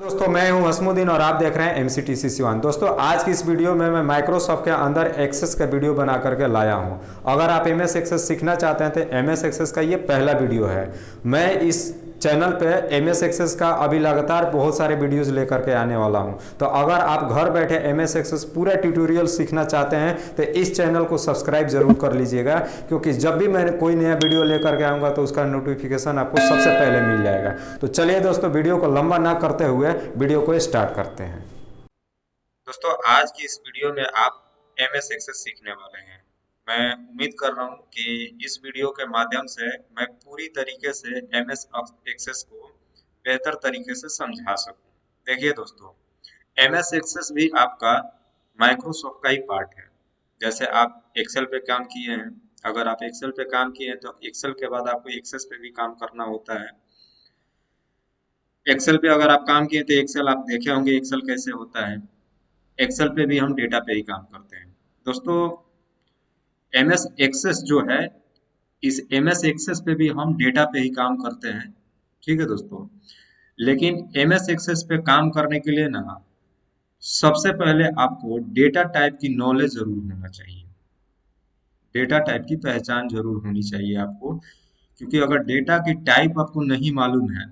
दोस्तों मैं हूं हसमुद्दीन और आप देख रहे हैं MCTC सिवान। दोस्तों आज की इस वीडियो में मैं माइक्रोसॉफ्ट के अंदर एक्सेस का वीडियो बना करके लाया हूं। अगर आप MS एक्सेस सीखना चाहते हैं तो MS एक्सेस का ये पहला वीडियो है। मैं इस चैनल पे MS एक्सेस का अभी लगातार बहुत सारे वीडियोस लेकर के आने वाला हूं। तो अगर आप घर बैठे MS एक्सेस पूरा ट्यूटोरियल सीखना चाहते हैं तो इस चैनल को सब्सक्राइब जरूर कर लीजिएगा, क्योंकि जब भी मैं कोई नया वीडियो लेकर के आऊँगा तो उसका नोटिफिकेशन आपको सबसे पहले मिल जाएगा। तो चलिए दोस्तों, वीडियो को लंबा ना करते हुए वीडियो को स्टार्ट करते हैं। दोस्तों आज की इस वीडियो में आप MS एक्सेस सीखने वाले हैं। मैं उम्मीद कर रहा हूं कि इस वीडियो के माध्यम से मैं पूरी तरीके से MS एक्सेस को बेहतर तरीके से समझा सकूं। देखिए दोस्तों, MS एक्सेस भी आपका माइक्रोसॉफ्ट का ही पार्ट है। जैसे आप एक्सेल पे काम किए हैं, अगर आप एक्सेल पे काम किए हैं तो एक्सेल के बाद आपको एक्सेस पे भी काम करना होता है। एक्सेल पे अगर आप काम किए तो एक्सेल आप देखे होंगे एक्सेल कैसे होता है। एक्सेल पे भी हम डेटा पे ही काम करते हैं। दोस्तों, MS एक्सेस जो है, इस MS एक्सेस पे भी हम डेटा पे ही काम करते हैं। ठीक है दोस्तों, लेकिन MS एक्सेस पे काम करने के लिए ना सबसे पहले आपको डेटा टाइप की नॉलेज जरूर होना चाहिए। डेटा टाइप की पहचान जरूर होनी चाहिए आपको, क्योंकि अगर डेटा की टाइप आपको नहीं मालूम है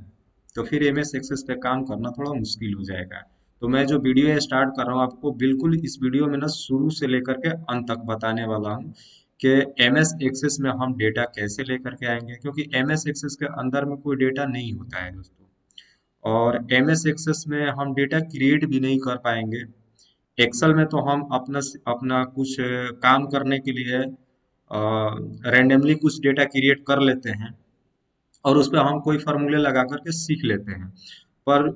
तो फिर MS एक्सेस पे काम करना थोड़ा मुश्किल हो जाएगा। तो मैं जो वीडियो स्टार्ट कर रहा हूँ आपको बिल्कुल इस वीडियो में ना शुरू से लेकर के अंत तक बताने वाला हूँ कि MS एक्सेस में हम डेटा कैसे लेकर के आएंगे, क्योंकि MS एक्सेस के अंदर में कोई डेटा नहीं होता है दोस्तों। और MS एक्सेस में हम डेटा क्रिएट भी नहीं कर पाएंगे। एक्सेल में तो हम अपना अपना कुछ काम करने के लिए रैंडमली कुछ डेटा क्रिएट कर लेते हैं और उस पे हम कोई फॉर्मूले लगा करके सीख लेते हैं। पर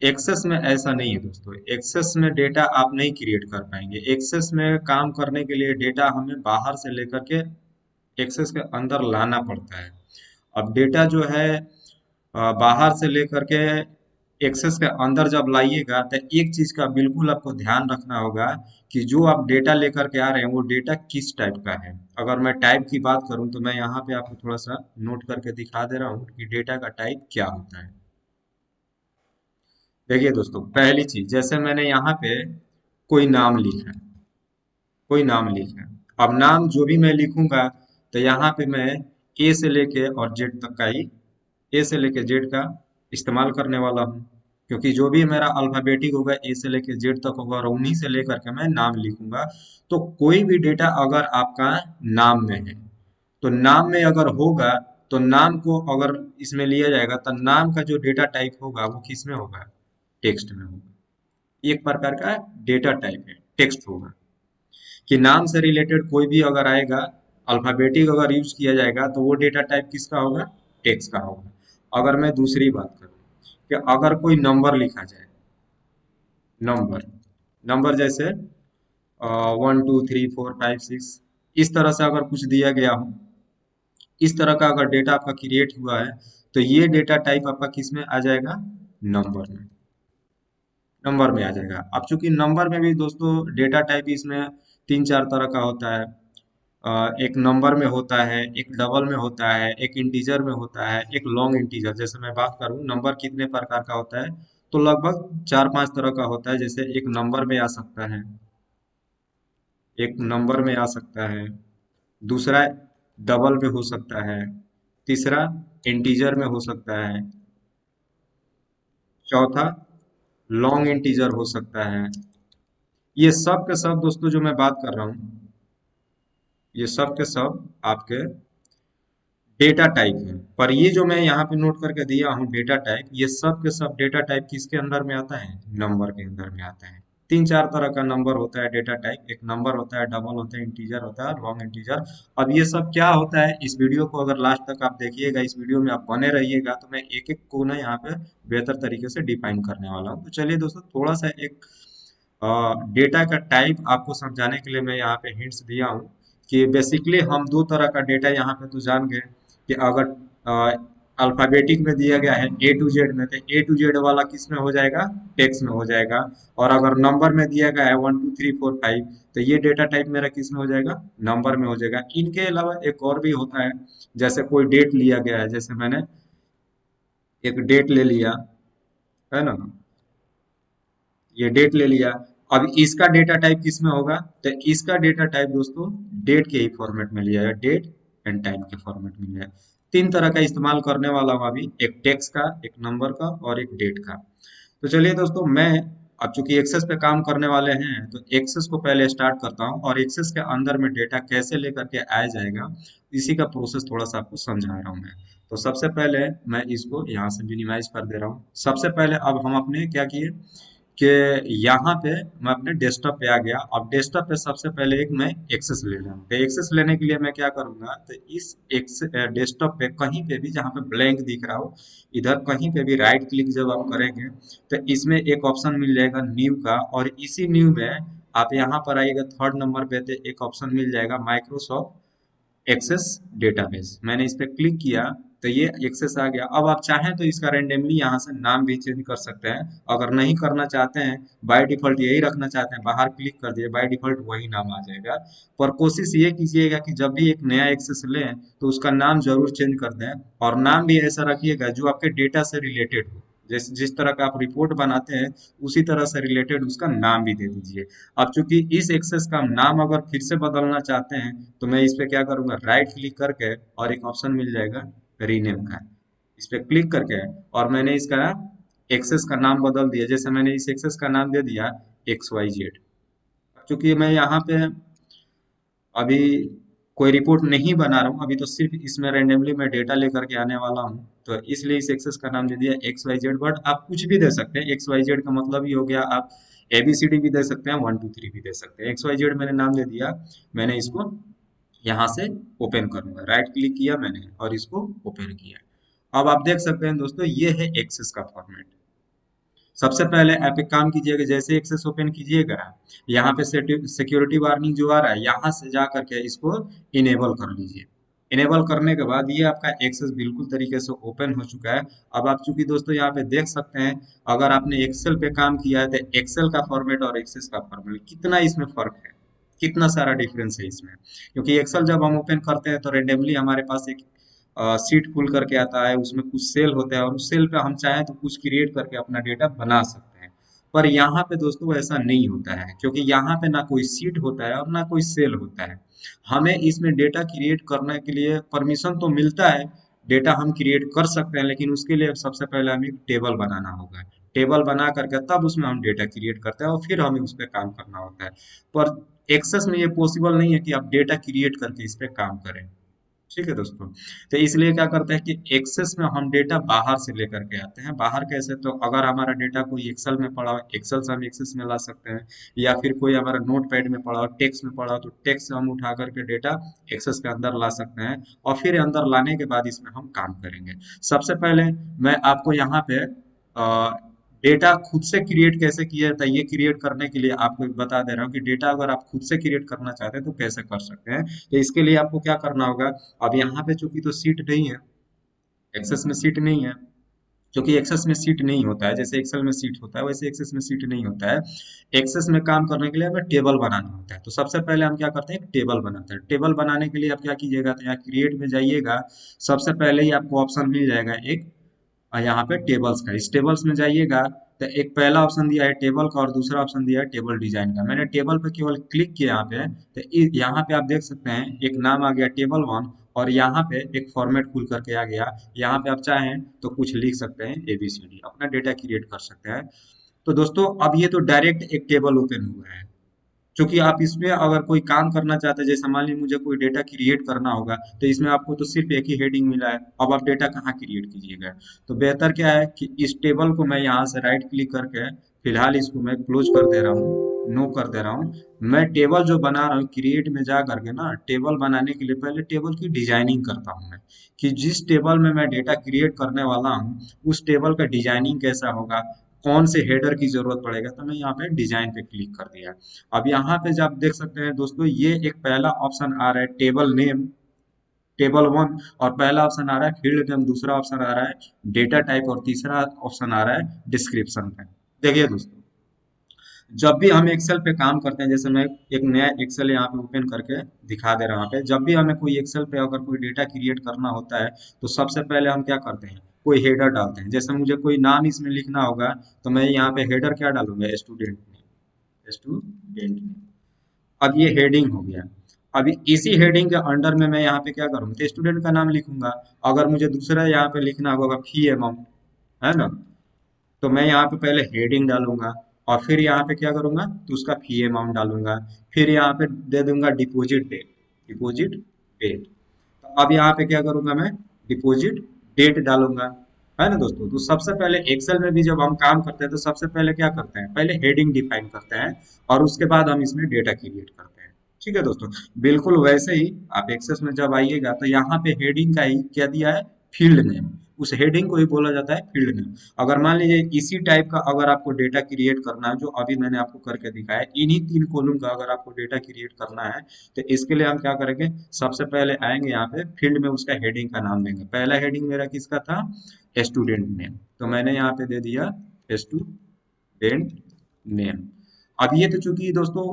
एक्सेस में ऐसा नहीं है दोस्तों। एक्सेस में डेटा आप नहीं क्रिएट कर पाएंगे। एक्सेस में काम करने के लिए डेटा हमें बाहर से लेकर के एक्सेस के अंदर लाना पड़ता है। अब डेटा जो है बाहर से लेकर के एक्सेस के अंदर जब लाइएगा तो एक चीज का बिल्कुल आपको ध्यान रखना होगा कि जो आप डेटा लेकर के आ रहे हैं वो डेटा किस टाइप का है। अगर मैं टाइप की बात करूं तो मैं यहाँ पे आपको थोड़ा सा नोट करके दिखा दे रहा हूँ कि डेटा का टाइप क्या होता है। देखिए दोस्तों, पहली चीज जैसे मैंने यहाँ पे कोई नाम लिखा है, कोई नाम लिखा है। अब नाम जो भी मैं लिखूंगा तो यहाँ पे मैं ए से लेके और जेड तक का ही, ए से लेके जेड का इस्तेमाल करने वाला हूँ, क्योंकि जो भी मेरा अल्फाबेटिक होगा ए से लेके जेड तक होगा और उन्हीं से लेकर के मैं नाम लिखूंगा। तो कोई भी डेटा अगर आपका नाम में है तो नाम में अगर होगा तो नाम को अगर इसमें लिया जाएगा तो नाम का जो डेटा टाइप होगा वो किस में होगा? टेक्स्ट में होगा। एक प्रकार का डेटा टाइप है, टेक्स्ट होगा। कि नाम से रिलेटेड कोई भी अगर आएगा, अल्फाबेटिक अगर यूज किया जाएगा तो वो डेटा टाइप किसका होगा? टेक्स्ट का होगा। अगर मैं दूसरी बात करूं कि अगर कोई नंबर लिखा जाए, नंबर नंबर जैसे 1 2 3 4 5 6, इस तरह से अगर कुछ दिया गया हो, इस तरह का अगर डेटा आपका क्रिएट हुआ है तो ये डेटा टाइप आपका किस में आ जाएगा? नंबर में। नंबर में आ जाएगा। अब चूंकि नंबर में भी दोस्तों डेटा टाइप इसमें तीन चार तरह का होता है। एक नंबर में होता है, एक डबल में होता है, एक इंटीजर में होता है, एक लॉन्ग इंटीजर। जैसे मैं बात करूं नंबर कितने प्रकार का होता है, तो लगभग चार पांच तरह का होता है। जैसे एक नंबर में आ सकता है, एक नंबर में आ सकता है, दूसरा डबल में हो सकता है, तीसरा इंटीजर में हो सकता है, चौथा लॉन्ग इंटीजर हो सकता है। ये सब के सब दोस्तों जो मैं बात कर रहा हूँ, ये सब के सब आपके डेटा टाइप है। पर ये जो मैं यहाँ पे नोट करके दिया हूँ डेटा टाइप, ये सब के सब डेटा टाइप किसके अंदर में आता है? नंबर के अंदर में आता है। तीन चार तरह का नंबर होता है डेटा टाइप। एक नंबर होता है, डबल होता है, इंटीजर होता है, लॉन्ग इंटीजर। अब ये सब क्या होता है, इस वीडियो को अगर लास्ट तक आप देखिएगा, इस वीडियो में आप बने रहिएगा, तो मैं एक एक को ना यहाँ पे बेहतर तरीके से डिफाइन करने वाला हूँ। तो चलिए दोस्तों, थोड़ा सा एक डेटा का टाइप आपको समझाने के लिए मैं यहाँ पे हिंट्स दिया हूँ कि बेसिकली हम दो तरह का डेटा यहाँ पे तो जान गए कि अगर अल्फाबेटिक में दिया गया है A to Z में, तो A to Z वाला किस में हो जाएगा? टेक्स्ट में हो जाएगा। और अगर नंबर में दिया गया है 1 2 3 4 5, तो ये डेटा टाइप मेरा किस में हो जाएगा? नंबर में हो जाएगा। इनके अलावा एक और भी होता है, जैसे कोई डेट लिया गया है, जैसे मैंने एक डेट ले लिया, है ना, ये डेट ले लिया। अब इसका डेटा टाइप किस में होगा, तो इसका डेटा टाइप दोस्तों डेट के ही फॉर्मेट में लिया है, डेट एंड टाइम के फॉर्मेट में लिया है। तीन तरह का इस्तेमाल करने वाला हूँ अभी, एक टेक्स्ट का, एक नंबर का और एक डेट का। तो चलिए दोस्तों, मैं अब चूंकि एक्सेस पे काम करने वाले हैं तो एक्सेस को पहले स्टार्ट करता हूँ और एक्सेस के अंदर में डेटा कैसे लेकर के आया जाएगा इसी का प्रोसेस थोड़ा सा आपको समझा रहा हूँ मैं। तो सबसे पहले मैं इसको यहाँ से मिनिमाइज कर दे रहा हूँ। सबसे पहले अब हम अपने क्या किए कि यहाँ पे मैं अपने डेस्कटॉप पे आ गया। अब डेस्कटॉप पे सबसे पहले एक मैं एक्सेस ले रहा हूँ। तो एक्सेस लेने के लिए मैं क्या करूंगा, तो इस डेस्कटॉप पे कहीं पे भी जहाँ पे ब्लैंक दिख रहा हो, इधर कहीं पे भी राइट क्लिक जब आप करेंगे तो इसमें एक ऑप्शन मिल जाएगा न्यू का, और इसी न्यू में आप यहाँ पर आइएगा थर्ड नंबर पे, तो एक ऑप्शन मिल जाएगा माइक्रोसॉफ्ट एक्सेस डेटाबेस। मैंने इस पे क्लिक किया तो ये एक्सेस आ गया। अब आप चाहें तो इसका रेंडमली यहाँ से नाम भी चेंज कर सकते हैं। अगर नहीं करना चाहते हैं, बाय डिफॉल्ट यही रखना चाहते हैं, बाहर क्लिक कर दिए, बाय डिफॉल्ट वही नाम आ जाएगा। पर कोशिश ये कीजिएगा कि जब भी एक नया एक्सेस लें तो उसका नाम जरूर चेंज कर दें, और नाम भी ऐसा रखिएगा जो आपके डेटा से रिलेटेड हो। जिस जिस तरह का आप रिपोर्ट बनाते हैं उसी तरह से रिलेटेड उसका नाम भी दे दीजिए। अब चूंकि इस एक्सेस का नाम अगर फिर से बदलना चाहते हैं तो मैं इस पे क्या करूंगा, राइट क्लिक करके और एक ऑप्शन मिल जाएगा रीनेम का, इस पे क्लिक करके और मैंने इसका एक्सेस का नाम बदल दिया। जैसे मैंने इस एक्सेस का नाम दे दिया XYZ। चूंकि मैं यहाँ पे अभी कोई रिपोर्ट नहीं बना रहा हूँ, अभी तो सिर्फ इसमें रेंडमली मैं डेटा लेकर के आने वाला हूँ, तो इसलिए इस एक्सेस का नाम दे दिया XYZ। बट आप कुछ भी दे सकते हैं, XYZ का मतलब ही हो गया आप ABCD भी दे सकते हैं, 1 2 3 भी दे सकते हैं। XYZ मैंने नाम दे दिया। मैंने इसको यहाँ से ओपन करूंगा, राइट क्लिक किया मैंने और इसको ओपन किया। अब आप देख सकते हैं दोस्तों, ये है एक्सेस का फॉर्मेट। सबसे पहले आप एक काम कीजिएगा, जैसे एक्सेस ओपन कीजिएगा, यहाँ पे सिक्योरिटी वार्निंग जो आ रहा है यहाँ से जा करके इसको इनेबल कर लीजिए। इनेबल करने के बाद ये आपका एक्सेस बिल्कुल तरीके से ओपन हो चुका है। अब आप चूंकि दोस्तों यहाँ पे देख सकते हैं, अगर आपने एक्सेल पे काम किया है तो एक्सेल का फॉर्मेट और एक्सेस का फॉर्मेट कितना इसमें फर्क है, कितना सारा डिफरेंस है इसमें। क्योंकि एक्सेल जब हम ओपन करते हैं तो रेंडमली हमारे पास एक सीट खुल करके आता है, उसमें कुछ सेल होता है और उस सेल पे हम चाहें तो कुछ क्रिएट करके अपना डेटा बना सकते हैं। पर यहाँ पे दोस्तों ऐसा नहीं होता है, क्योंकि यहाँ पे ना कोई सीट होता है और ना कोई सेल होता है। हमें इसमें डेटा क्रिएट करने के लिए परमिशन तो मिलता है, डेटा हम क्रिएट कर सकते हैं, लेकिन उसके लिए सबसे पहले हमें एक टेबल बनाना होगा। टेबल बना करके तब उसमें हम डेटा क्रिएट करते हैं और फिर हमें उस पर काम करना होता है। पर एक्सेस में ये पॉसिबल नहीं है कि आप डेटा क्रिएट करके इस पे काम करें। ठीक है दोस्तों, तो इसलिए क्या करते हैं कि एक्सेस में हम डेटा बाहर से लेकर के आते हैं। बाहर कैसे, तो अगर हमारा डेटा कोई एक्सेल में पड़ा हो, एक्सेल से हम एक्सेस में ला सकते हैं, या फिर कोई हमारा नोट पैड में पड़ा हो, टेक्स्ट में पड़ा हो, तो टेक्स्ट से हम उठा करके डेटा एक्सेस के अंदर ला सकते हैं और फिर अंदर लाने के बाद इसमें हम काम करेंगे। सबसे पहले मैं आपको यहाँ पे डेटा खुद से क्रिएट कैसे किया जाता है, ये क्रिएट करने के लिए आपको बता दे रहा हूँ कि डेटा अगर आप खुद से क्रिएट करना चाहते हैं तो कैसे कर सकते हैं। तो इसके लिए आपको क्या करना होगा, अब यहाँ पे चूंकि तो सीट नहीं है, एक्सेस में सीट नहीं है, क्योंकि एक्सेस में सीट नहीं होता है, जैसे एक्सेल में सीट होता है वैसे एक्सेस में सीट नहीं होता है। एक्सेस में काम करने के लिए हमें टेबल बनाना होता है। तो सबसे पहले हम क्या करते हैं, एक टेबल बनाते हैं। टेबल बनाने के लिए आप क्या कीजिएगा, तो यहाँ क्रिएट में जाइएगा, सबसे पहले ही आपको ऑप्शन मिल जाएगा एक, और यहाँ पे टेबल्स का, इस टेबल्स में जाइएगा तो एक पहला ऑप्शन दिया है टेबल का और दूसरा ऑप्शन दिया है टेबल डिजाइन का। मैंने टेबल पे केवल क्लिक किया यहाँ पे, तो यहाँ पे आप देख सकते हैं एक नाम आ गया टेबल 1, और यहाँ पे एक फॉर्मेट खुल करके आ गया। यहाँ पे आप चाहें तो कुछ लिख सकते हैं, ABCD अपना डेटा क्रिएट कर सकते हैं। तो दोस्तों अब ये तो डायरेक्ट एक टेबल ओपन हुआ है। क्योंकि आप इसमें अगर कोई काम करना चाहते हैं, जैसे मान लीजिए मुझे कोई डेटा क्रिएट करना होगा, तो इसमें आपको तो सिर्फ एक ही हेडिंग मिला है, अब आप डेटा कहाँ क्रिएट कीजिएगा। तो बेहतर क्या है कि इस टेबल को मैं यहाँ से राइट क्लिक करके फिलहाल इसको मैं क्लोज कर दे रहा हूँ, नो कर दे रहा हूँ। मैं टेबल जो बना रहा हूँ क्रिएट में जा करके ना, टेबल बनाने के लिए पहले टेबल की डिजाइनिंग करता हूँ मैं, कि जिस टेबल में मैं डेटा क्रिएट करने वाला हूँ उस टेबल का डिजाइनिंग कैसा होगा, कौन से हेडर की जरूरत पड़ेगा। तो मैं यहाँ पे डिजाइन पे क्लिक कर दिया। अब यहाँ पे जब आप देख सकते हैं दोस्तों, ये एक पहला ऑप्शन आ रहा है टेबल नेम, टेबल 1, और पहला ऑप्शन आ रहा है फील्ड नेम, दूसरा ऑप्शन आ रहा है डेटा टाइप और तीसरा ऑप्शन आ रहा है डिस्क्रिप्शन पे। देखिए दोस्तों, जब भी हम एक्सेल पे काम करते हैं, जैसे मैं एक नया एक्सेल यहाँ पे ओपन करके दिखा दे रहा हूँ, यहाँ पे जब भी हमें कोई एक्सेल पे अगर कोई डेटा क्रिएट करना होता है तो सबसे पहले हम क्या करते हैं, कोई हेडर डालते हैं। जैसे मुझे कोई नाम इसमें लिखना होगा तो मैं यहाँ पे हेडर क्या डालूंगा, स्टूडेंट नेम, स्टूडेंट नेम। अब ये हेडिंग हो गया। अभी इसी हेडिंग के अंडर में मैं यहाँ पे क्या करूँगा, तो स्टूडेंट का नाम लिखूंगा। अगर मुझे दूसरा यहाँ पे लिखना होगा फी अमाउंट, है ना, तो मैं यहाँ पे पहले हेडिंग डालूंगा और फिर यहाँ पे क्या करूंगा, तो उसका फी अमाउंट डालूंगा। फिर यहाँ पे दे दूंगा डिपॉजिट डेट, डिपॉजिट डेट। तो अब यहाँ पे क्या करूंगा मैं, डिपॉजिट डेट डालूंगा, है ना दोस्तों। तो सबसे पहले एक्सेल में भी जब हम काम करते हैं तो सबसे पहले क्या करते हैं, पहले हेडिंग डिफाइन करते हैं और उसके बाद हम इसमें डेटा क्रिएट करते हैं। ठीक है दोस्तों, बिल्कुल वैसे ही आप एक्सेस में जब आइएगा तो यहाँ पे हेडिंग का ही क्या दिया है, फील्ड नेम। उस हेडिंग को ही बोला जाता है फील्ड नेम। अगर मान लीजिए इसी टाइप का अगर आपको डेटा क्रिएट करना है, जो अभी मैंने आपको करके दिखाया, इन्हीं 3 कॉलम का अगर आपको डेटा क्रिएट करना है, तो इसके लिए हम क्या करेंगे, सबसे पहले आएंगे यहाँ पे फील्ड में उसका हेडिंग का नाम देंगे। पहला हेडिंग मेरा किसका था, स्टूडेंट नेम, तो मैंने यहाँ पे दे दिया स्टूडेंट नेम। अब ये तो चूंकि दोस्तों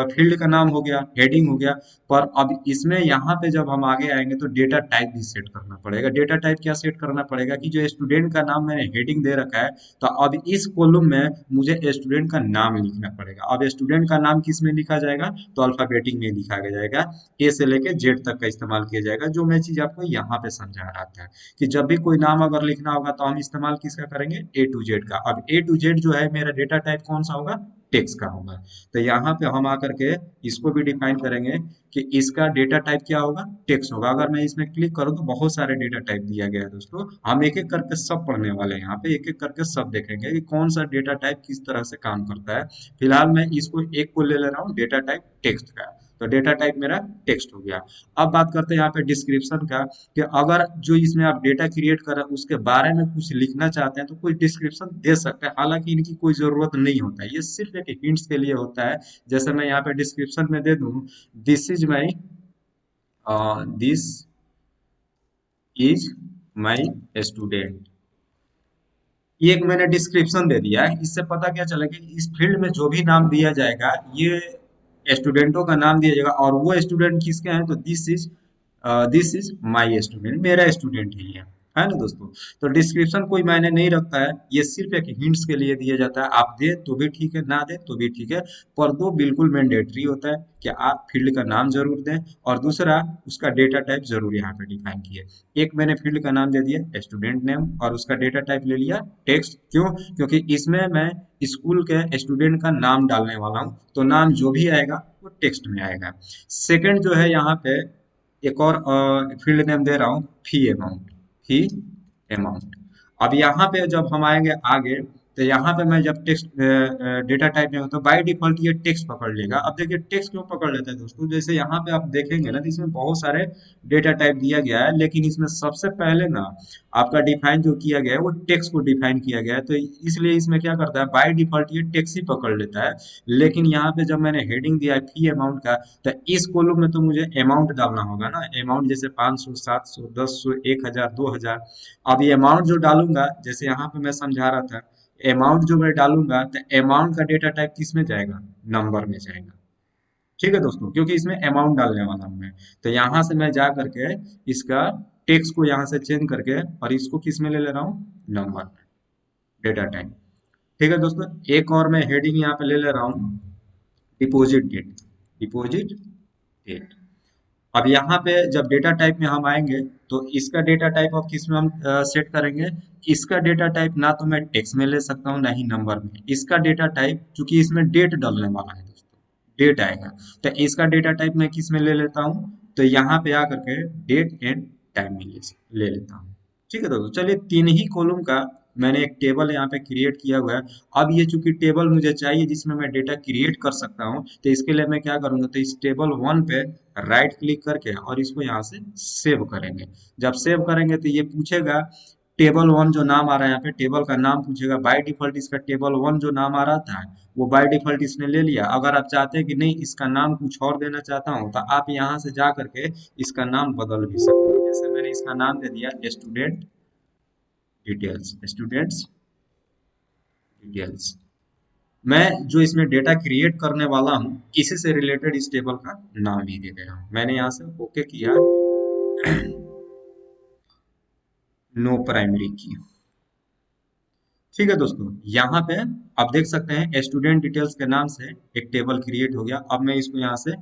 फील्ड का नाम हो गया, हेडिंग हो गया, पर अब इसमें यहाँ पे जब हम आगे आएंगे तो डेटा टाइप भी सेट करना पड़ेगा। डेटा टाइप क्या सेट करना पड़ेगा कि जो स्टूडेंट का नाम मैंने हेडिंग दे रखा है, तो अब इस कॉलम में मुझे स्टूडेंट का नाम लिखना पड़ेगा। अब स्टूडेंट का नाम किस में लिखा जाएगा, तो अल्फाबेटिक में लिखा जाएगा, ए से लेके जेड तक का इस्तेमाल किया जाएगा। जो मैं चीज आपको यहाँ पे समझा रहा था कि जब भी कोई नाम अगर लिखना होगा तो हम इस्तेमाल किसका करेंगे, ए टू जेड का। अब ए टू जेड जो है मेरा डेटा टाइप कौन सा होगा, टेक्स्ट का होगा। तो यहाँ पे हम आकर के इसको भी डिफाइन करेंगे कि इसका डेटा टाइप क्या होगा, टेक्स्ट होगा। अगर मैं इसमें क्लिक करूँ तो बहुत सारे डेटा टाइप दिया गया है दोस्तों, हम एक एक करके सब पढ़ने वाले हैं। यहाँ पे एक एक करके सब देखेंगे कि कौन सा डेटा टाइप किस तरह से काम करता है। फिलहाल मैं इसको एक को ले ले रहा हूँ, डेटा टाइप टेक्स्ट का, तो डेटा टाइप मेरा टेक्स्ट हो गया। अब बात करते हैं यहाँ पे डिस्क्रिप्शन का, कि अगर जो इसमें आप डेटा क्रिएट कर रहे हैं उसके बारे में कुछ लिखना चाहते हैं तो कोई डिस्क्रिप्शन दे सकते हैं। हालांकि इनकी कोई जरूरत नहीं होता है, ये सिर्फ एक हिंट्स के लिए होता है। जैसे मैं यहाँ पे डिस्क्रिप्शन में दे दूं, this is my, this is my student, ये एक मैंने डिस्क्रिप्शन दे दिया है। इससे पता क्या चलेगा कि इस फील्ड में जो भी नाम दिया जाएगा ये स्टूडेंटों का नाम दिया जाएगा, और वो स्टूडेंट किसके हैं, तो दिस इज माई स्टूडेंट, मेरा स्टूडेंट ही है ना दोस्तों। तो डिस्क्रिप्शन कोई मायने नहीं रखता है, ये सिर्फ एक हिंट्स के लिए दिया जाता है। आप दे तो भी ठीक है, ना दे तो भी ठीक है, पर दो बिल्कुल मैंडेटरी होता है कि आप फील्ड का नाम जरूर दें, और दूसरा उसका डेटा टाइप जरूर यहाँ पे डिफाइन किए। एक मैंने फील्ड का नाम दे दिया स्टूडेंट नेम और उसका डेटा टाइप ले लिया टेक्स्ट। क्यों, क्योंकि इसमें मैं स्कूल के स्टूडेंट का नाम डालने वाला हूँ, तो नाम जो भी आएगा वो टेक्स्ट में आएगा। सेकंड जो है यहाँ पे एक और फील्ड नेम दे रहा हूँ फी अमाउंट, फी अमाउंट। अब यहाँ पे जब हम आएंगे आगे, तो यहाँ पे मैं जब टेक्स्ट डेटा टाइप में तो बाय डिफॉल्ट ये टेक्स्ट पकड़ लेगा। अब देखिए टेक्स्ट क्यों पकड़ लेता है दोस्तों, जैसे यहाँ पे आप देखेंगे ना तो इसमें बहुत सारे डेटा टाइप दिया गया है, लेकिन इसमें सबसे पहले ना आपका डिफाइन जो किया गया है वो टेक्स्ट को डिफाइन किया गया है, तो इसलिए इसमें क्या करता है, बाय डिफॉल्ट ये टेक्स्ट ही पकड़ लेता है। लेकिन यहाँ पे जब मैंने हेडिंग दिया है फी अमाउंट का, तो इस कॉलम में तो मुझे अमाउंट डालना होगा ना, अमाउंट जैसे 500, 700, 1000, 1000, 2000। अब ये अमाउंट जो डालूंगा, जैसे यहाँ पे मैं समझा रहा था, अमाउंट जो मैं डालूंगा तो अमाउंट का डेटा टाइप किस में जाएगा, नंबर में जाएगा। ठीक है दोस्तों, क्योंकि इसमें अमाउंट डालने वाला हूं मैं, तो यहाँ से मैं जा करके इसका टेक्स्ट को यहाँ से चेंज करके और इसको किस में ले ले रहा हूँ, नंबर में, डेटा टाइप। ठीक है दोस्तों, एक और मैं हेडिंग यहाँ पे ले ले रहा हूँ डिपॉजिट डेट, डिपॉजिट डेट। अब यहाँ पे जब डेटा टाइप में हम आएंगे तो इसका डेटा टाइप अब किस में हम सेट करेंगे, इसका डेटा टाइप ना तो मैं टेक्स्ट में ले सकता हूँ ना ही नंबर में। इसका डेटा टाइप चूंकि इसमें डेट डालने वाला है दोस्तों, डेट आएगा, तो इसका डेटा टाइप मैं किस में ले लेता हूँ, तो यहाँ पे आकर के डेट एंड टाइम में ले लेता हूँ। ठीक है दोस्तों, चलिए 3 ही कॉलम का मैंने एक टेबल यहाँ पे क्रिएट किया हुआ है। अब ये चूंकि टेबल मुझे चाहिए जिसमें मैं डेटा क्रिएट कर सकता हूँ, तो इसके लिए मैं क्या करूंगा, तो इस टेबल 1 पे राइट क्लिक करके और इसको यहाँ से सेव करेंगे। जब सेव करेंगे तो ये पूछेगा टेबल 1 जो नाम आ रहा है, यहाँ पे टेबल का नाम पूछेगा। बाय डिफॉल्ट इसका टेबल 1 जो नाम आ रहा था वो बाय डिफॉल्ट इसने ले लिया। अगर आप चाहते हैं कि नहीं इसका नाम कुछ और देना चाहता हूँ, तो आप यहाँ से जा करके इसका नाम बदल भी सकते हैं। जैसे मैंने इसका नाम दे दिया स्टूडेंट डिटेल्स, स्टूडेंट्स डिटेल्स। मैं जो इसमें डेटा क्रिएट करने वाला हूँ इसी से रिलेटेड इस टेबल का नाम भी दे दे रहा हूँ। मैंने यहाँ से ओके किया। नो प्राइमरी की। ठीक है दोस्तों, यहाँ पे आप देख सकते हैं स्टूडेंट डिटेल्स के नाम से एक टेबल क्रिएट हो गया। अब मैं इसको यहाँ से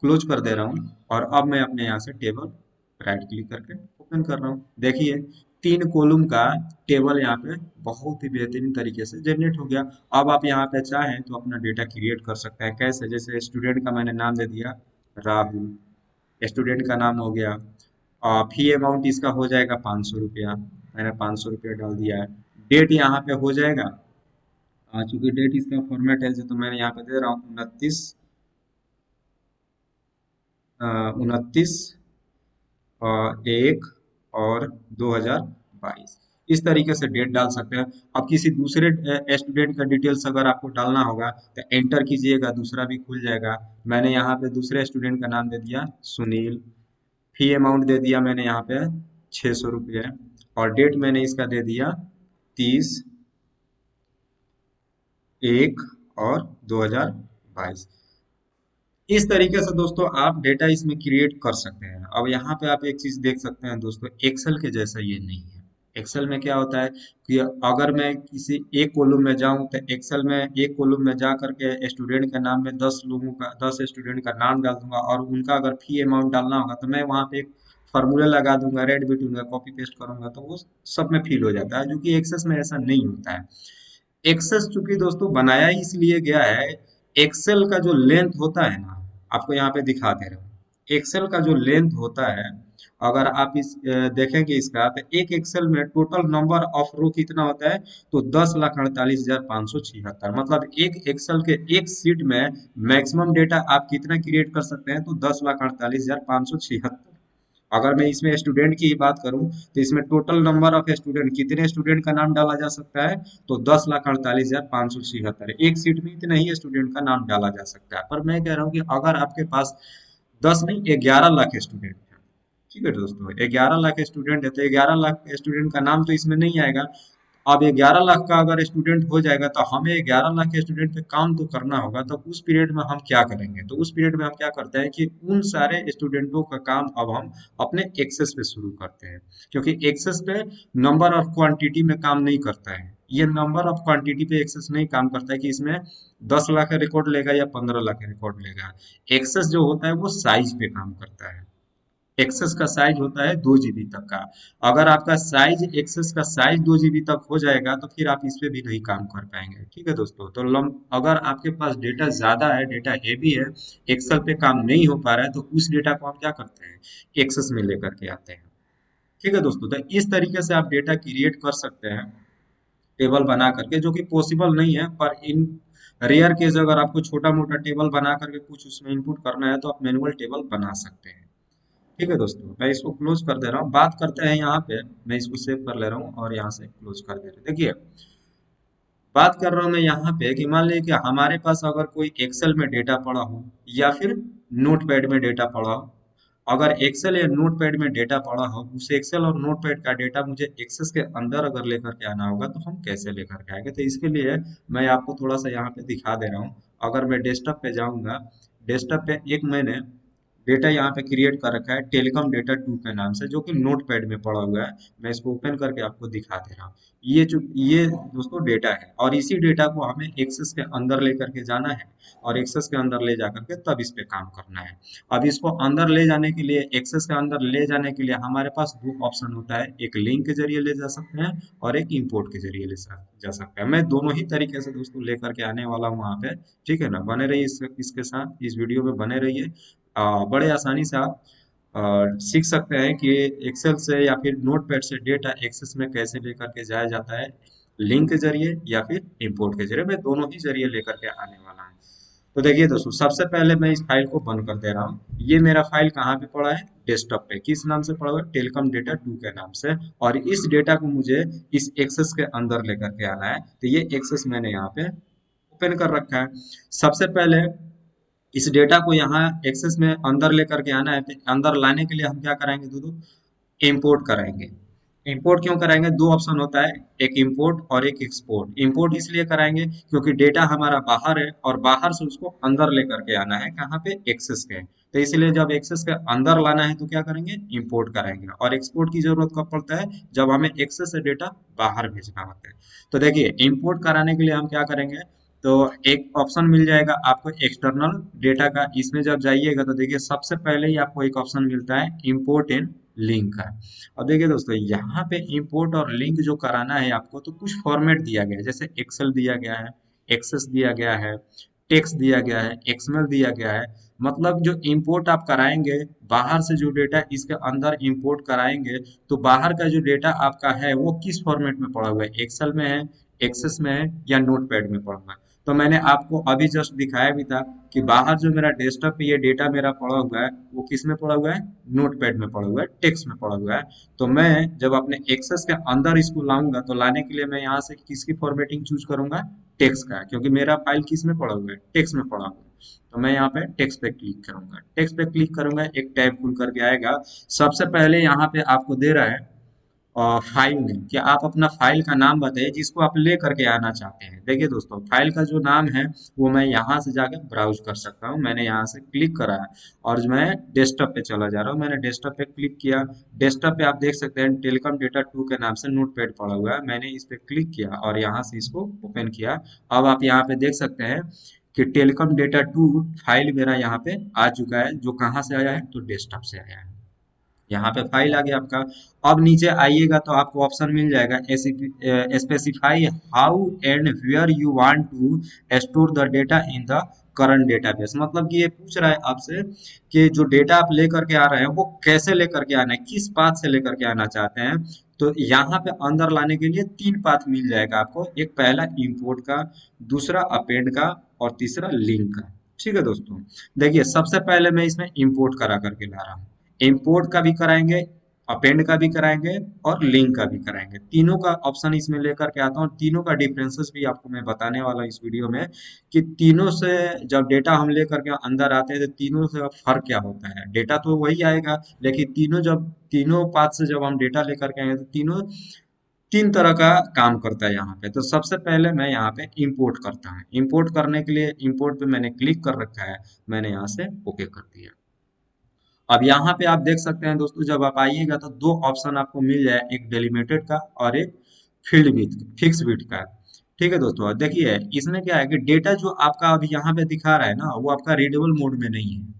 क्लोज कर दे रहा हूँ और अब मैं अपने यहाँ से टेबल राइट क्लिक करके ओपन कर रहा हूँ। देखिए 3 कॉलम का टेबल यहाँ पे बहुत ही बेहतरीन तरीके से जनरेट हो गया। अब आप यहाँ पे चाहें तो अपना डेटा क्रिएट कर सकते हैं। कैसे? जैसे स्टूडेंट का मैंने नाम दे दिया राहुल, स्टूडेंट का नाम हो गया। फी अमाउंट इसका हो जाएगा 500 रुपया, मैंने 500 रुपया डाल दिया है। डेट यहाँ पे हो जाएगा, चूंकि डेट इसका फॉर्मेट है तो मैंने यहाँ पे दे रहा हूँ 29/1/2022। इस तरीके से डेट डाल सकते हैं। अब किसी दूसरे स्टूडेंट का डिटेल्स अगर आपको डालना होगा तो एंटर कीजिएगा, दूसरा भी खुल जाएगा। मैंने यहाँ पे दूसरे स्टूडेंट का नाम दे दिया सुनील, फी अमाउंट दे दिया मैंने यहाँ पे 600 रुपये और डेट मैंने इसका दे दिया 30/1/2022। इस तरीके से दोस्तों आप डेटा इसमें क्रिएट कर सकते हैं। अब यहाँ पे आप एक चीज देख सकते हैं दोस्तों, एक्सेल के जैसा ये नहीं है। एक्सेल में क्या होता है कि अगर मैं किसी एक कॉलम में जाऊं तो एक्सेल में एक कॉलम में जा करके स्टूडेंट के नाम में 10 स्टूडेंट का नाम डाल दूंगा और उनका अगर फी अमाउंट डालना होगा तो मैं वहां पे एक फार्मूला लगा दूंगा, रेड बिटूंगा, कॉपी पेस्ट करूंगा तो वो सब में फिल हो जाता है, जो कि एक्सेस में ऐसा नहीं होता है। एक्सेस चूंकि दोस्तों बनाया ही इसलिए गया है, एक्सेल का जो लेंथ होता है ना, आपको यहाँ पे दिखा दे रहा हूँ। एक्सेल का जो लेंथ होता है, अगर आप देखेंगे इसका तो एक एक्सेल में टोटल नंबर ऑफ रो कितना होता है तो 10,48,576। मतलब एक एक्सेल के एक सीट में मैक्सिमम डेटा आप कितना क्रिएट कर सकते हैं तो 10,48,576। अगर मैं इसमें स्टूडेंट की ही बात करूं तो इसमें टोटल नंबर ऑफ स्टूडेंट, कितने स्टूडेंट का नाम डाला जा सकता है तो 10,48,576। एक सीट में इतना ही स्टूडेंट का नाम डाला जा सकता है। पर मैं कह रहा हूँ कि अगर आपके पास 10 नहीं 11 लाख स्टूडेंट है, ठीक है दोस्तों, 11 लाख स्टूडेंट है तो 11 लाख स्टूडेंट का नाम तो इसमें नहीं आएगा। अब 11 लाख का अगर स्टूडेंट हो जाएगा तो हमें 11 लाख के स्टूडेंट पे काम तो करना होगा। तो उस पीरियड में हम क्या करेंगे, तो उस पीरियड में हम क्या करते हैं कि उन सारे स्टूडेंटों का काम अब हम अपने एक्सेस पे शुरू करते हैं, क्योंकि एक्सेस पे नंबर ऑफ क्वांटिटी में काम नहीं करता है। ये नंबर ऑफ क्वांटिटी पे एक्सेस नहीं काम करता है कि इसमें 10 लाख रिकॉर्ड लेगा या 15 लाख रिकॉर्ड लेगा। एक्सेस जो होता है वो साइज पे काम करता है। एक्सेस का साइज होता है 2 GB तक का। अगर आपका साइज एक्सेस का साइज 2 GB तक हो जाएगा तो फिर आप इस पे भी नहीं काम कर पाएंगे। ठीक है दोस्तों, तो अगर आपके पास डेटा ज्यादा है, डेटा हेवी है, एक्सेल पे काम नहीं हो पा रहा है, तो उस डेटा को हम क्या करते हैं, एक्सेस में लेकर के आते हैं। ठीक है दोस्तों, तो इस तरीके से आप डेटा क्रिएट कर सकते हैं टेबल बना करके, जो कि पॉसिबल नहीं है, पर इन रेयर केस अगर आपको छोटा मोटा टेबल बना करके कुछ उसमें इनपुट करना है तो आप मैनुअल टेबल बना सकते हैं। ठीक है दोस्तों, मैं इसको क्लोज कर दे रहा हूँ। बात करते हैं यहाँ पे, मैं इसको सेव कर ले रहा हूँ और यहाँ से क्लोज कर दे रहे हैं। देखिए बात कर रहा हूँ मैं यहाँ पे कि मान लीजिए कि हमारे पास अगर कोई एक्सेल में डेटा पड़ा हो या फिर नोटपैड में डेटा पड़ा हो। अगर एक्सेल या नोटपैड में डेटा पड़ा हो, उस एक्सेल और नोटपैड का डेटा मुझे एक्सेस के अंदर अगर लेकर के आना होगा तो हम कैसे लेकर के आएंगे, तो इसके लिए मैं आपको थोड़ा सा यहाँ पे दिखा दे रहा हूँ। अगर मैं डेस्कटॉप पे जाऊंगा, डेस्कटॉप पे एक मैंने डेटा यहाँ पे क्रिएट कर रखा है टेलीकॉम डेटा 2 के नाम से, जो कि नोटपैड में पड़ा हुआ है। मैं इसको ओपन करके आपको दिखा दे रहा हूँ। ये दोस्तों डेटा है और इसी डेटा को हमें एक्सेस के अंदर लेकर के जाना है और एक्सेस के अंदर ले जा करके तब इस पे काम करना है। अब इसको अंदर ले जाने के लिए, एक्सेस के अंदर ले जाने के लिए हमारे पास 2 ऑप्शन होता है, एक लिंक के जरिए ले जा सकते हैं और एक इंपोर्ट के जरिए जा सकते हैं। मैं दोनों ही तरीके से दोस्तों लेकर के आने वाला हूँ वहाँ पे। ठीक है ना, बने रहिए इसके साथ, इस वीडियो में बने रहिए। बड़े आसानी से आप सीख सकते हैं कि एक्सेल से या फिर नोटपैड से डेटा एक्सेस में कैसे लेकर के जाया जाता है, लिंक के जरिए या फिर इंपोर्ट के जरिए। मैं दोनों ही जरिए लेकर के आने वाला हूँ। तो देखिए दोस्तों, सबसे पहले मैं इस फाइल को बंद कर दे रहा हूँ। ये मेरा फाइल कहाँ पे पड़ा है, डेस्कटॉप पे। किस नाम से पड़ा हुआ है, टेलीकॉम डेटा 2 के नाम से। और इस डेटा को मुझे इस एक्सेस के अंदर लेकर के आना है, तो ये एक्सेस मैंने यहाँ पे ओपन कर रखा है। सबसे पहले इस डेटा को यहाँ एक्सेस में अंदर लेकर के आना है, तो अंदर लाने के लिए हम क्या कराएंगे दोस्तों, इंपोर्ट कराएंगे। इंपोर्ट क्यों कराएंगे, 2 ऑप्शन होता है, एक इंपोर्ट और एक एक्सपोर्ट। इंपोर्ट इसलिए कराएंगे क्योंकि डेटा हमारा बाहर है और बाहर से उसको अंदर लेकर के आना है, कहाँ पे, एक्सेस के। तो इसलिए जब एक्सेस के अंदर लाना है तो क्या करेंगे, इंपोर्ट करेंगे। और एक्सपोर्ट की जरूरत कब पड़ता है, जब हमें एक्सेस से डेटा बाहर भेजना होता है। तो देखिए इंपोर्ट कराने के लिए हम क्या करेंगे, तो एक ऑप्शन मिल जाएगा आपको एक्सटर्नल डेटा का। इसमें जब जाइएगा तो देखिए सबसे पहले ही आपको एक ऑप्शन मिलता है इंपोर्ट एंड लिंक का। अब देखिए दोस्तों यहाँ पे इंपोर्ट और लिंक जो कराना है आपको, तो कुछ फॉर्मेट दिया गया है, जैसे एक्सेल दिया गया है, एक्सेस दिया गया है, टेक्स्ट दिया गया है, एक्सएमएल दिया गया है। मतलब जो इंपोर्ट आप कराएंगे, बाहर से जो डेटा इसके अंदर इंपोर्ट कराएंगे, तो बाहर का जो डेटा आपका है वो किस फॉर्मेट में पड़ा हुआ है, एक्सेल में है, एक्सेस में है, या नोटपैड में पड़ा हुआ है। तो मैंने आपको अभी जस्ट दिखाया भी था कि बाहर जो मेरा डेस्कटॉप पे ये डेटा मेरा पड़ा हुआ है, वो किस में पड़ा हुआ है, नोटपैड में पड़ा हुआ है, टेक्स्ट में पड़ा हुआ है। तो मैं जब अपने एक्सेस के अंदर इसको लाऊंगा, तो लाने के लिए मैं यहाँ से किसकी फॉर्मेटिंग चूज करूंगा, टेक्स्ट का, क्योंकि मेरा फाइल किस में पड़ा हुआ है, टेक्स्ट में पड़ा हुआ है। तो मैं यहाँ पे टेक्स्ट पे क्लिक करूंगा, टेक्स्ट पे क्लिक करूंगा, एक टैब खुल करके आएगा। सबसे पहले यहाँ पे आपको दे रहा है फाइल नेम, कि आप अपना फाइल का नाम बताइए जिसको आप ले करके आना चाहते हैं। देखिए दोस्तों फाइल का जो नाम है वो मैं यहाँ से जाके ब्राउज कर सकता हूँ। मैंने यहाँ से क्लिक करा है और मैं डेस्कटॉप पे चला जा रहा हूँ। मैंने डेस्कटॉप पे क्लिक किया, डेस्कटॉप पे आप देख सकते हैं टेलीकॉम डेटा 2 के नाम से नोटपैड पड़ा हुआ है। मैंने इस पे क्लिक किया और यहाँ से इसको ओपन किया। अब आप यहाँ पे देख सकते हैं कि टेलीकॉम डेटा 2 फाइल मेरा यहाँ पे आ चुका है, जो कहाँ से आया है, तो डेस्कटॉप से आया है। यहाँ पे फाइल आ गया आपका। अब नीचे आइएगा तो आपको ऑप्शन मिल जाएगा specify how and where you want to store the data in the current database. मतलब कि ये पूछ रहा है आपसे कि जो डेटा आप लेकर के आ रहे हैं वो कैसे लेकर के आना है, किस पाथ से लेकर के आना चाहते हैं। तो यहाँ पे अंदर लाने के लिए 3 पाथ मिल जाएगा आपको, एक पहला इंपोर्ट का, दूसरा अपेंड का, और तीसरा लिंक का। ठीक है दोस्तों, देखिए सबसे पहले मैं इसमें इंपोर्ट करा करके ला रहा हूँ। इंपोर्ट का भी कराएंगे, अपेंड का भी कराएंगे, और लिंक का भी कराएंगे। तीनों का ऑप्शन इसमें लेकर के आता हूँ। तीनों का डिफरेंसेस भी आपको मैं बताने वाला हूँ इस वीडियो में, कि तीनों से जब डेटा हम लेकर के अंदर आते हैं तो तीनों से फर्क क्या होता है। डेटा तो वही आएगा, लेकिन तीनों पाथ से जब हम डेटा लेकर के आएंगे तो तीनों 3 तरह का काम करता है यहाँ पे। तो सबसे पहले मैं यहाँ पे इंपोर्ट करता हूँ। इंपोर्ट करने के लिए इंपोर्ट पे मैंने क्लिक कर रखा है, मैंने यहाँ से ओके कर दिया। अब यहाँ पे आप देख सकते हैं दोस्तों, जब आप आइएगा तो 2 ऑप्शन आपको मिल जाए, एक डेलिमिटेड का और एक फील्ड विथ फिक्स विथ का। ठीक है दोस्तों, देखिए इसमें क्या है कि डेटा जो आपका अभी यहाँ पे दिखा रहा है ना, वो आपका रीडेबल मोड में नहीं है।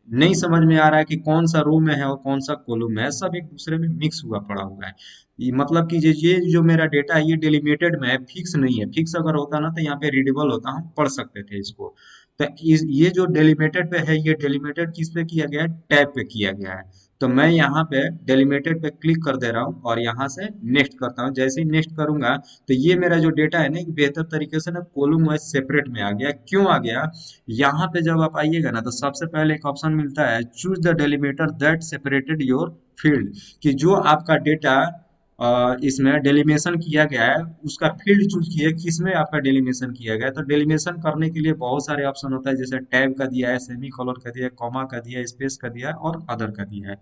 नहीं समझ में आ रहा है कि कौन सा रो में है और कौन सा कॉलम में है, सब एक दूसरे में मिक्स हुआ पड़ा हुआ है। मतलब कि ये जो मेरा डेटा है ये डिलिमिटेड में है, फिक्स नहीं है। फिक्स अगर होता ना तो यहाँ पे रीडेबल होता, हम पढ़ सकते थे इसको। तो ये जो डेलिमिटेड पे है, ये डेलिमिटेड किस पे किया गया है, टैब पे किया गया है। तो मैं यहाँ पे डेलिमिटेड पे क्लिक कर दे रहा हूँ और यहाँ से नेक्स्ट करता हूँ। जैसे ही नेक्स्ट करूंगा तो ये मेरा जो डेटा है ना, एक बेहतर तरीके से ना कॉलम वाइज सेपरेट में आ गया। क्यों आ गया, यहाँ पे जब आप आइएगा ना तो सबसे पहले एक ऑप्शन मिलता है choose the delimiter that separated your field, कि जो आपका डेटा इसमें डेलिमिशन किया गया है उसका फील्ड चूज किया, किसमें आपका डेलिमिशन किया गया है। तो डेलिमिशन करने के लिए बहुत सारे ऑप्शन होता है, जैसे टैब का दिया है, सेमी कॉलन का दिया है, कॉमा का दिया है, स्पेस का दिया है, और अदर का दिया है।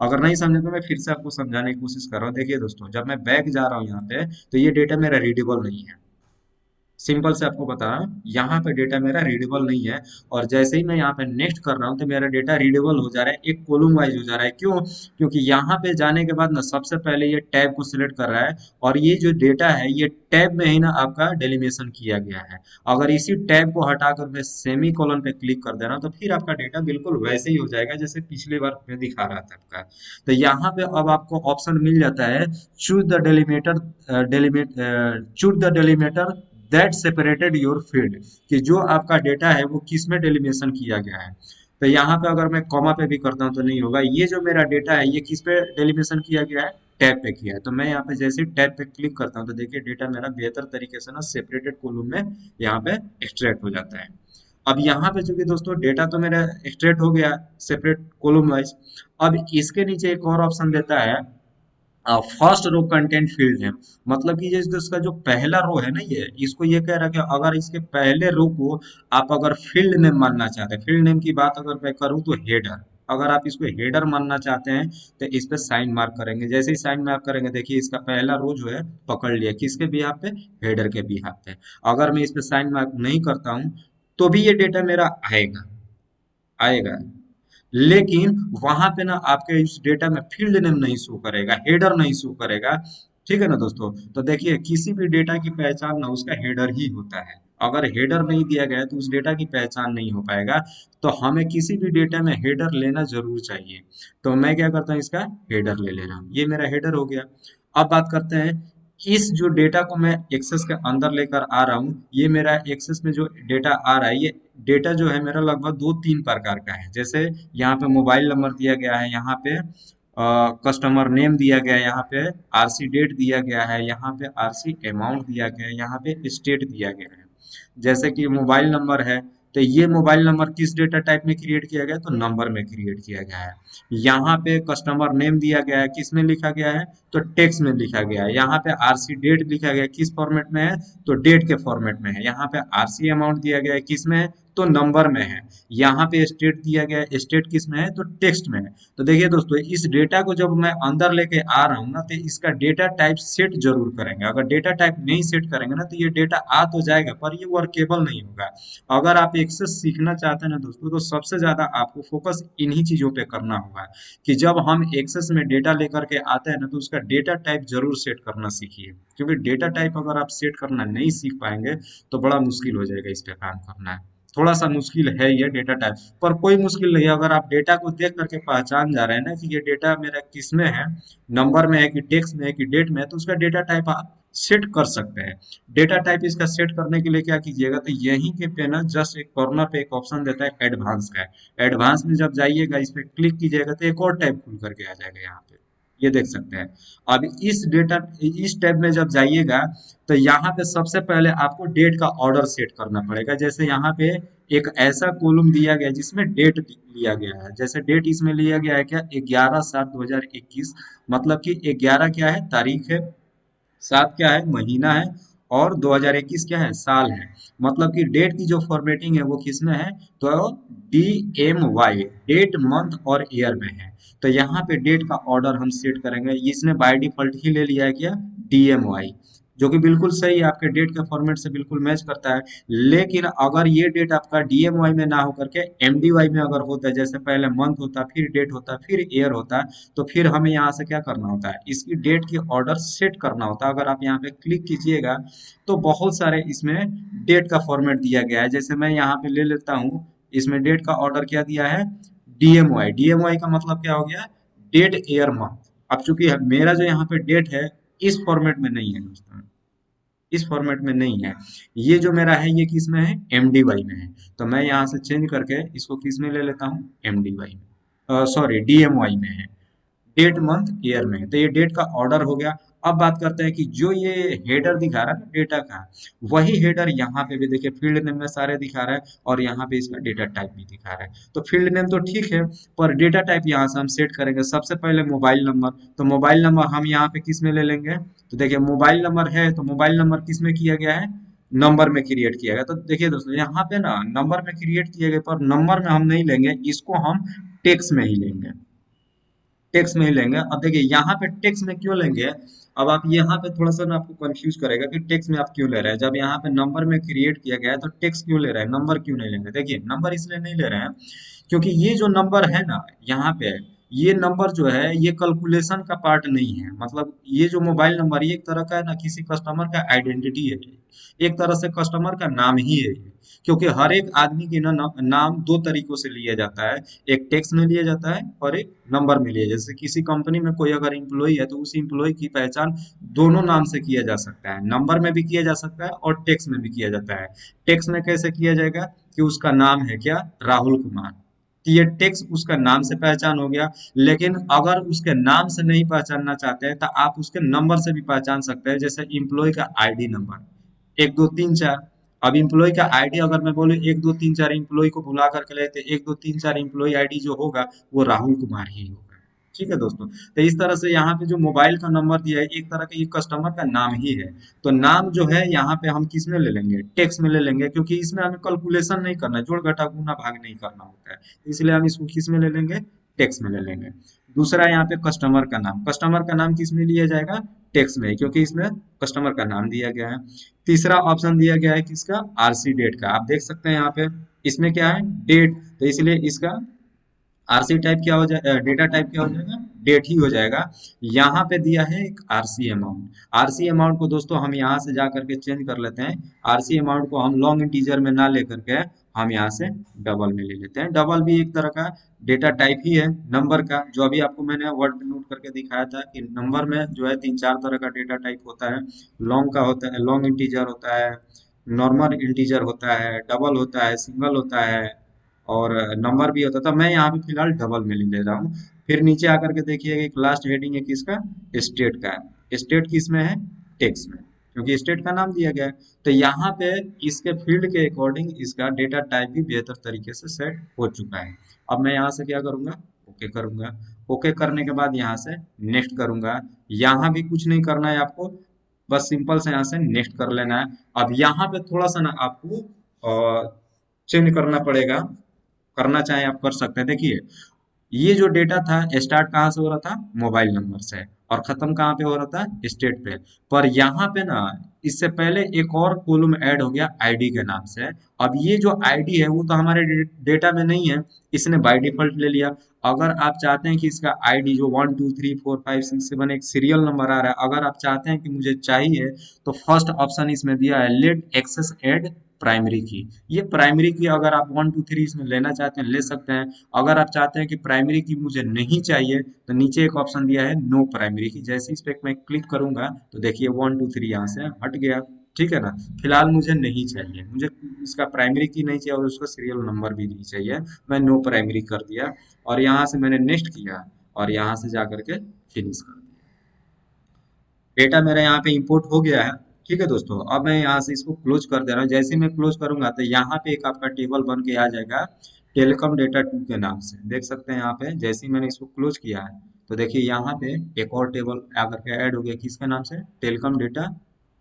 अगर नहीं समझे तो मैं फिर से आपको समझाने की कोशिश कर रहा हूँ। देखिए दोस्तों, जब मैं बैक जा रहा हूँ यहाँ पे, तो ये डेटा मेरा रीडेबल नहीं है। सिंपल से आपको बता रहा हूँ, यहाँ पे डेटा मेरा रीडेबल नहीं है। और जैसे ही मैं यहाँ पे नेक्स्ट कर रहा हूँ तो मेरा डेटा रीडेबल हो जा रहा है, एक कॉलम वाइज हो जा रहा है। क्यों, क्योंकि यहाँ पे जाने के बाद ना सबसे पहले ये टैब को सिलेक्ट कर रहा है, और ये जो डेटा है ये टैब में ही ना आपका डेलिमिशन किया गया है। अगर इसी टैब को हटाकर मैं सेमी कॉलन पे क्लिक कर दे रहा हूँ तो फिर आपका डेटा बिल्कुल वैसे ही हो जाएगा जैसे पिछली बार मैं दिखा रहा था आपका। तो यहाँ पे अब आपको ऑप्शन मिल जाता है choose the delimiter that separated your field, कि जो आपका डेटा है वो किस में डेलिमिशन किया गया है। तो यहाँ पे अगर मैं कॉमा पे भी करता हूँ तो नहीं होगा। ये जो मेरा डेटा है ये किस पे डेलिमिशन किया गया है, टैब पे किया है। तो मैं यहाँ पे जैसे टैब पे क्लिक करता हूँ तो देखिए डेटा मेरा बेहतर तरीके से ना सेपरेटेड कॉलम में यहाँ पे एक्सट्रैक्ट हो जाता है। अब यहाँ पे चूंकि दोस्तों डेटा तो मेरा एक्सट्रैक्ट हो गया सेपरेट कॉलम वाइज, अब इसके नीचे एक और ऑप्शन देता है फर्स्ट रो कंटेंट फील्ड है। मतलब कि जैसे इसका जो पहला रो है ना, ये इसको ये कह रहा है कि अगर इसके पहले रो को आप अगर फील्ड नेम मानना चाहते हैं, फील्ड नेम की बात अगर मैं करूँ तो हेडर, अगर आप इसको हेडर मानना चाहते हैं तो इस पे साइन मार्क करेंगे। जैसे ही साइन मार्क करेंगे देखिए इसका पहला रो जो है पकड़ लिया, किसके बिहाफ पे, हेडर के बिहाफ पे। अगर मैं इस पे साइन मार्क नहीं करता हूँ तो भी ये डेटा मेरा आएगा आएगा। लेकिन वहां पे ना आपके इस डेटा में फील्ड नेम नहीं शो करेगा, हेडर नहीं शो करेगा। ठीक है ना दोस्तों। तो देखिए किसी भी डेटा की पहचान ना उसका हेडर ही होता है। अगर हेडर नहीं दिया गया है तो उस डेटा की पहचान नहीं हो पाएगा। तो हमें किसी भी डेटा में हेडर लेना जरूर चाहिए। तो मैं क्या करता हूँ, इसका हेडर ले ले रहा हूँ, ये मेरा हेडर हो गया। अब बात करते हैं इस जो डेटा को मैं एक्सेस के अंदर लेकर आ रहा हूँ, ये मेरा एक्सेस में जो डेटा आ रहा है, ये डेटा जो है मेरा लगभग दो तीन प्रकार का है। जैसे यहाँ पे मोबाइल नंबर दिया गया है, यहाँ पे कस्टमर नेम दिया गया है, यहाँ पे आरसी डेट दिया गया है, यहाँ पे आरसी अमाउंट दिया गया है, यहाँ पे स्टेट दिया गया है। जैसे कि मोबाइल नंबर है, तो ये मोबाइल नंबर किस डेटा टाइप में क्रिएट किया गया है, तो नंबर में क्रिएट किया गया है। यहाँ पे कस्टमर नेम दिया गया है, किस में लिखा गया है, तो टेक्स्ट में लिखा गया है। यहाँ पे आरसी डेट लिखा गया है, किस फॉर्मेट में है, तो डेट के फॉर्मेट में है। यहाँ पे आरसी अमाउंट दिया गया है, किस में है, तो नंबर में है। यहाँ पे स्टेट दिया गया है, स्टेट किस में है, तो टेक्स्ट में है। तो देखिए दोस्तों, इस डेटा को जब मैं अंदर लेके आ रहा हूँ ना, तो इसका डेटा टाइप सेट जरूर करेंगे। अगर डेटा टाइप नहीं सेट करेंगे ना, तो ये डेटा आ तो जाएगा पर ये वर्केबल नहीं होगा। अगर आप एक्सेस सीखना चाहते हैं ना दोस्तों, तो सबसे ज्यादा आपको फोकस इन्हीं चीजों पे करना होगा कि जब हम एक्सेस में डेटा लेकर के आते हैं ना, तो उसका डेटा टाइप जरूर सेट करना सीखिए। क्योंकि डेटा टाइप अगर आप सेट करना नहीं सीख पाएंगे तो बड़ा मुश्किल हो जाएगा इस पे काम करना है। थोड़ा सा मुश्किल है ये डेटा टाइप, पर कोई मुश्किल नहीं है। अगर आप डेटा को देख करके पहचान जा रहे हैं ना कि ये डेटा मेरा किस में है, नंबर में है कि टेक्स्ट में है कि डेट में है, तो उसका डेटा टाइप आप सेट कर सकते हैं। डेटा टाइप इसका सेट करने के लिए क्या कीजिएगा, तो यहीं के पे ना जस्ट एक कॉर्नर पे एक ऑप्शन देता है एडवांस का। एडवांस में जब जाइएगा, इस पे क्लिक कीजिएगा, तो एक और टैब खुल करके आ जाएगा यहाँ पे, ये देख सकते हैं। अब इस टैब में जब जाइएगा, तो यहाँ पे सबसे पहले आपको डेट का ऑर्डर सेट करना पड़ेगा। जैसे यहाँ पे एक ऐसा कॉलम दिया गया है जिसमें डेट लिया गया है। जैसे डेट इसमें लिया गया है क्या, 11/7/2021। मतलब कि 11 क्या है, तारीख है, 7 क्या है, महीना है, और 2021 क्या है, साल है। मतलब कि डेट की जो फॉर्मेटिंग है वो किस में है, तो DMY, डेट मंथ और ईयर में है। तो यहाँ पे डेट का ऑर्डर हम सेट करेंगे। इसने बाय डिफॉल्ट ही ले लिया है क्या, DMY, जो कि बिल्कुल सही है, आपके डेट के फॉर्मेट से बिल्कुल मैच करता है। लेकिन अगर ये डेट आपका DMY में ना होकर के MDY में अगर होता है, जैसे पहले मंथ होता, फिर डेट होता, फिर ईयर होता, तो फिर हमें यहाँ से क्या करना होता है, इसकी डेट की ऑर्डर सेट करना होता है। अगर आप यहाँ पे क्लिक कीजिएगा, तो बहुत सारे इसमें डेट का फॉर्मेट दिया गया है। जैसे मैं यहाँ पे ले लेता हूँ, इसमें डेट का ऑर्डर क्या दिया है, DMY। DMY का मतलब क्या हो गया, डेट ईयर मंथ। अब चूंकि मेरा जो यहाँ पे डेट है इस फॉर्मेट में नहीं है दोस्तों, इस फॉर्मेट में नहीं है। ये जो मेरा है ये किस में है, MDY में है। तो मैं यहाँ से चेंज करके इसको किस में ले लेता हूँ, MDY में, सॉरी DMY में है, डेट मंथ ईयर में। तो ये डेट का ऑर्डर हो गया। अब बात करते हैं कि जो ये हेडर दिखा रहा है ना डेटा का, वही हेडर यहाँ पे भी देखिए फील्ड नेम में सारे दिखा रहा है, और यहाँ पे इसका डेटा टाइप भी दिखा रहा है। तो फील्ड नेम तो ठीक है, पर डेटा टाइप यहाँ से हम सेट करेंगे। सबसे पहले मोबाइल नंबर, तो मोबाइल नंबर हम यहाँ पे किस में ले लेंगे, तो देखिए मोबाइल नंबर है, तो मोबाइल नंबर किस में किया गया है, नंबर में क्रिएट किया गया। तो देखिए दोस्तों, यहाँ पे ना नंबर में क्रिएट किए गए, पर नंबर में हम नहीं लेंगे, इसको हम टेक्स्ट में ही लेंगे, टेक्स्ट में ही लेंगे। अब देखिए यहाँ पे टेक्स्ट में क्यों लेंगे, अब आप यहाँ पे थोड़ा सा ना आपको कंफ्यूज करेगा कि टेक्स्ट में आप क्यों ले रहे हैं। जब यहाँ पे नंबर में क्रिएट किया गया है तो टेक्स्ट क्यों ले रहे हैं, नंबर क्यों नहीं लेंगे। देखिए नंबर इसलिए नहीं ले रहे हैं क्योंकि ये जो नंबर है ना यहाँ पे, ये नंबर जो है ये कैलकुलेशन का पार्ट नहीं है। मतलब ये जो मोबाइल नंबर ये एक तरह का है ना, किसी कस्टमर का आइडेंटिटी है, एक तरह से कस्टमर का नाम ही है ये। क्योंकि हर एक आदमी के ना नाम दो तरीकों से लिया जाता है, एक टेक्स्ट में लिया जाता है और एक नंबर में लिया। जैसे किसी कंपनी में कोई अगर इम्प्लॉय है तो उस इम्प्लॉय की पहचान दोनों नाम से किया जा सकता है, नंबर में भी किया जा सकता है और टेक्स्ट में भी किया जाता है। टेक्स्ट में कैसे किया जाएगा कि उसका नाम है क्या, राहुल कुमार, तो ये टेक्स्ट उसका नाम से पहचान हो गया। लेकिन अगर उसके नाम से नहीं पहचानना चाहते हैं तो आप उसके नंबर से भी पहचान सकते हैं। जैसे इम्प्लॉय का आईडी नंबर 1234। अब इम्प्लॉय का आईडी अगर मैं बोलूँ 1234, इम्प्लॉय को भुला करके लेते 1234, इम्प्लॉय आईडी जो होगा वो राहुल कुमार ही होगा। ठीक है दोस्तों। तो इस तरह से यहाँ पे जो मोबाइल का नंबर दिया है एक तरह का ये कस्टमर का नाम ही है। तो नाम जो है यहाँ पे हम किस में ले लेंगे, टेक्स्ट में ले लेंगे, क्योंकि इसमें हमें कैलकुलेशन नहीं करना है, जोड़ घटा गुना भाग नहीं करना होता है। इसलिए हम इसको किस में ले लेंगे, टेक्स्ट में ले लेंगे। दूसरा यहाँ पे कस्टमर का नाम, कस्टमर का नाम किस में लिया जाएगा, टेक्स्ट में, क्योंकि इसमें कस्टमर का नाम दिया गया है। तीसरा ऑप्शन दिया गया है किसका, आरसी डेट का। आप देख सकते हैं यहाँ पे इसमें क्या है, डेट, तो इसलिए इसका आरसी टाइप क्या हो जाए, डेटा टाइप क्या हो जाएगा, डेट ही हो जाएगा। यहाँ पे दिया है एक आरसी अमाउंट। आरसी अमाउंट को दोस्तों हम यहाँ से जा करके चेंज कर लेते हैं। आरसी अमाउंट को हम लॉन्ग इंटीजर में ना लेकर के हम यहाँ से डबल में ले लेते हैं। डबल भी एक तरह का डेटा टाइप ही है नंबर का, जो अभी आपको मैंने वर्ड पे नोट करके दिखाया था कि नंबर में जो है 3-4 तरह का डेटा टाइप होता है। लॉन्ग का होता है, लॉन्ग इंटीजर होता है, नॉर्मल इंटीजर होता है, डबल होता है, सिंगल होता है, और नंबर भी होता था। मैं यहाँ पे फिलहाल डबल में ले रहा हूँ। फिर नीचे आकर के देखिए एक लास्ट हेडिंग है किसका, स्टेट का है। स्टेट किस में है, टेक्स्ट में, क्योंकि स्टेट का नाम दिया गया है। तो यहाँ पे इसके फील्ड के अकॉर्डिंग इसका डेटा टाइप भी बेहतर तरीके से सेट हो चुका है। अब मैं यहाँ से क्या करूंगा, ओके करूंगा। ओके करने के बाद यहाँ से नेक्स्ट करूंगा। यहाँ भी कुछ नहीं करना है आपको, बस सिंपल से यहाँ से नेक्स्ट कर लेना है। अब यहाँ पे थोड़ा सा ना आपको चेंज करना पड़ेगा, करना चाहे आप कर सकते हैं। देखिए ये जो डेटा था स्टार्ट कहाँ से हो रहा था, मोबाइल नंबर से, और खत्म कहाँ पे हो रहा था, स्टेट पे। पर यहाँ पे ना इससे पहले एक और कॉलम ऐड हो गया आईडी के नाम से। अब ये जो आईडी है वो तो हमारे डेटा में नहीं है, इसने बाय डिफॉल्ट ले लिया। अगर आप चाहते हैं कि इसका आईडी जो 1 2 3 4 5 6 7 एक सीरियल नंबर आ रहा है, अगर आप चाहते हैं कि मुझे चाहिए, तो फर्स्ट ऑप्शन इसमें दिया है लेट एक्सेस एड प्राइमरी की। ये प्राइमरी की अगर आप 1 2 3 इसमें लेना चाहते हैं ले सकते हैं। अगर आप चाहते हैं कि प्राइमरी की मुझे नहीं चाहिए, तो नीचे एक ऑप्शन दिया है नो प्राइमरी की। जैसे इस पे मैं क्लिक करूंगा तो देखिए 1 2 3 यहाँ से हट गया, ठीक है ना। फिलहाल मुझे नहीं चाहिए, मुझे इसका प्राइमरी की नहीं चाहिए और उसका सीरियल नंबर भी नहीं चाहिए। मैं नो प्राइमरी कर दिया और यहाँ से मैंने नेक्स्ट किया और यहाँ से जा करके फिनिश कर दिया। डेटा मेरा यहाँ पे इंपोर्ट हो गया है, ठीक है दोस्तों। अब मैं यहाँ से इसको क्लोज कर दे रहा हूँ। जैसे ही मैं क्लोज करूंगा तो यहाँ पे एक आपका टेबल बन के आ जाएगा टेलीकॉम डेटा 2 के नाम से, देख सकते हैं यहाँ पे। जैसे ही मैंने इसको क्लोज किया है तो देखिए यहाँ पे एक और टेबल आकर के ऐड हो गया, किसके नाम से, टेलीकॉम डेटा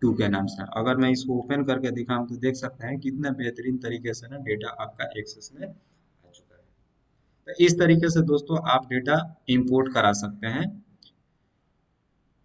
2 के नाम से। अगर मैं इसको ओपन करके दिखाऊं तो देख सकते हैं कितना बेहतरीन तरीके से ना डेटा आपका एक्सेस में आ चुका है। तो इस तरीके से दोस्तों आप डेटा इंपोर्ट करा सकते हैं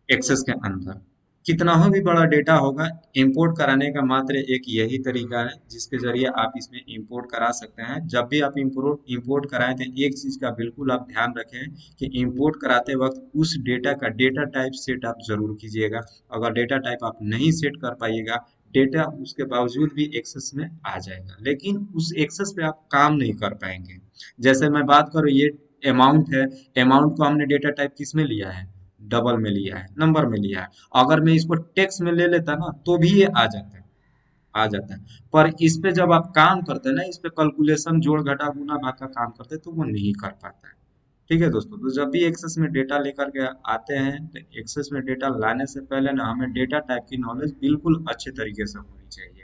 एक्सेस के अंदर। कितना हो भी बड़ा डेटा होगा, इंपोर्ट कराने का मात्र एक यही तरीका है जिसके जरिए आप इसमें इंपोर्ट करा सकते हैं। जब भी आप इंपोर्ट कराएं तो एक चीज का बिल्कुल आप ध्यान रखें कि इंपोर्ट कराते वक्त उस डेटा का डेटा टाइप सेट आप जरूर कीजिएगा। अगर डेटा टाइप आप नहीं सेट कर पाइएगा, डेटा उसके बावजूद भी एक्सेस में आ जाएगा, लेकिन उस एक्सेस पे आप काम नहीं कर पाएंगे। जैसे मैं बात करूँ, ये अमाउंट है, अमाउंट को हमने डेटा टाइप किस में लिया है, डबल में लिया है, नंबर में लिया है। अगर मैं इसको टेक्स्ट में ले लेता ना तो भी ये आ जाता है, आ जाता है। पर इस पे जब आप काम करते हैं ना, इस पे कैलकुलेशन, जोड़ घटा गुना भाग का काम करते हैं, तो वो नहीं कर पाता है। ठीक है दोस्तों, तो जब भी एक्सेस में डेटा लेकर के आते हैं तो एक्सेस में डेटा लाने से पहले ना हमें डेटा टाइप की नॉलेज बिल्कुल अच्छे तरीके से होनी चाहिए।